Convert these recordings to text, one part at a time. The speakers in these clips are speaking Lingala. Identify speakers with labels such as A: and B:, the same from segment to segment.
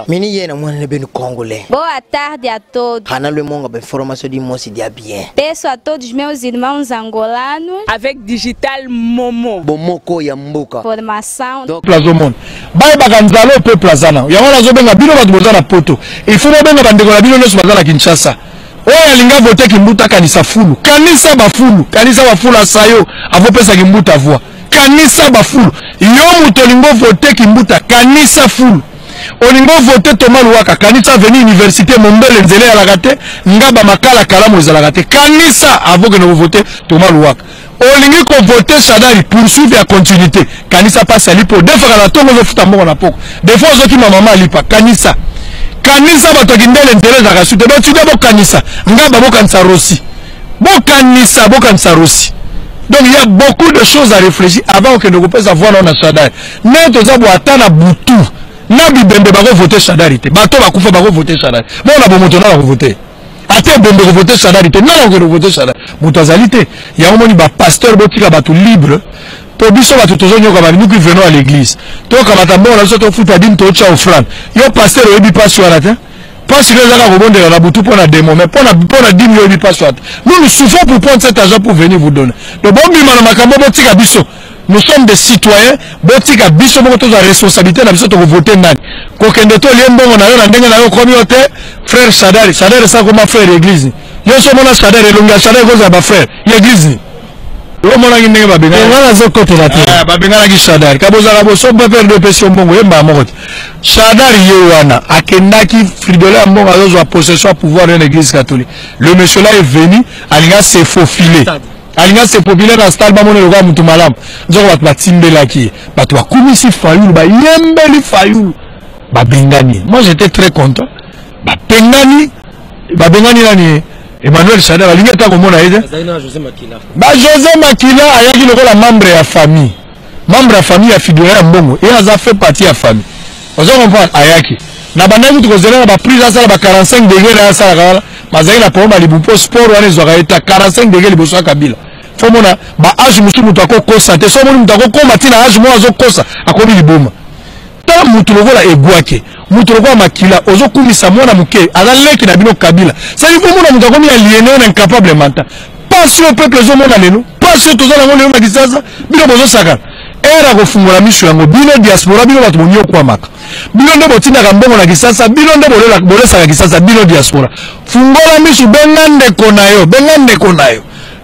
A: Menina, mwana bem congolais.
B: Boa tarde a todos.
A: Canal Monga, bem formação de moço dia bien.
B: Peço a todos meus irmãos angolanos.
C: Avec Digital Momo.
A: Bomoko ya mbuka.
B: Formação.
D: Plazo monde. Baye bakanzalo pe plazana. Ya wana zo benga bino batu bozana poto. Il faut benga bandeko na bino nyonso bazana Kinshasa. Oya linga vote kimbuta kanisa fulu. Kanisa ba fulu asayo avopesa kimbuta voix. Kanisa ba fulu. Yo muto lingo vote kimbuta kanisa fulu. Olingo vote Thomas Luwaka kanisa veni université Mombele nzele ya lagate ngaba makala kalamu za lagate kanisa avoke no vote Thomas Luwaka. Olingi ko vote Sadari poursuivre la continuité kanisa passe alipo defaka la tongo zo futa mboko na poko defo zo ki mama alipa kanisa bato kindele nzele za kasute ba tude bo kanisa ngaba bo kanisa rosi bo kanisa rosi. Donc il y a beaucoup de choses à réfléchir avant que nous puissions voir dans Sadari. Nous avons atteint Boutou. Nabi Bembe bako voter Sadari te. Bato bakufa bako voter Sadari. Bon na bomoto na voter. Ate Bembe voter Sadari te. Na ko voter Sadari. Mutazalité. Il y a un moni ba pasteur botika bato libre. Pour biso bato tozo nyoka ba nous qui venons à l'église. To ka batambo na so to futa dim to cha offrande. Yo pasteur oyebi pas sur la terre. Parce que les gens vont demander la boutou pour la démon, mais pour la 10 millions de personnes. Nous souffrons pour prendre cet argent pour venir vous donner. Donc, nous sommes des citoyens, botika biso moto za responsabilité na biso to voter nani. Ko kende to liembongo na yo na ndenga na yo communauté frère Sadari ça comme frère église. Yo so mona Sadari longa Sadari ko za ba frère l'église. Yo mona ngi ba benga. Ngala zo côté la terre. Ba benga ki Sadari. Kaboza kabo so ba faire de pression bongo yemba moko. Sadari yewana akendaki fridola mbongo azo a possession pouvoir de l'église catholique. Le monsieur là est venu, alinga se faufiler. Alinga se populaire dans stade ba mona loka mutu malamu. Nzoko bat batimbela ki. Batu bakumisi fayulu ba yembeli fayulu. Ba bengani. Moi j'étais très content. Ba bengani nani Emmanuel Sadari alinga ta komona ide. Ba José Makila ayaki lokola membre ya famille. Membre ya famille ya fidèle mbongo et aza fait partie ya famille. Vous comprenez ayaki. Na banaki tukozela ba prise asala ba 45 degrés na asala kala. Mazaki na pomba libupo sport wana ezwaka eta 45 degrés liboso ya Kabila. Fomona ba age musu mutu akokosa te so moni mutu akokoma tina age mo azokosa akobi liboma. Tala mutu lokola egwake. Mutu lokola Makila ozokumisa mwana muke ala leki na bino Kabila. Ça il faut mona mutu akomi aliéné na incapable mental. Pas sur le peuple zo mona leno. Pas sur to zala ngolo na kisasa bino bozo saka. Era kofungola miso yango bino diaspora bino bato monyo kwa maka. Bino ndo botina kambongo na kisasa bino ndo bolesa ka kisasa bino diaspora. Fungola miso bengande konayo.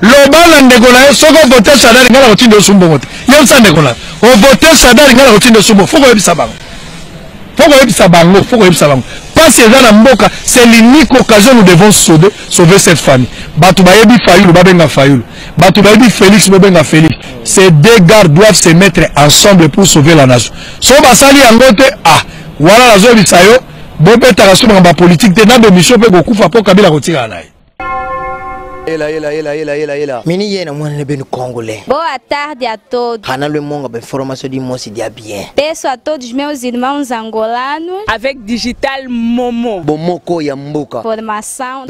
D: Lobana ndeko nayo soko voter Sadari ngala kotindo osumbo mote. Yo sande konayo. O voter Sadari ngala kotindo osumbo foko yebisa bango. Parce que dans mboka c'est l'unique occasion nous devons sauver cette famille. Batu bayebi Fayulu babenga Fayulu. Batu bayebi Félix babenga Félix. Ces deux gars doivent se mettre ensemble pour sauver la nation. So basali yangote voilà la zone bisayo bobeta ka suma ba politique te na be mission pe kokufa po Kabila kotika naye.
A: Menina, mwana bem congolais.
B: Boa tarde a todos.
A: Canal Monga, bem formação de moço dia bien.
B: Peço a todos meus irmãos angolanos.
C: Avec Digital Momo.
A: Bomoko ya mbuka.
B: Formação.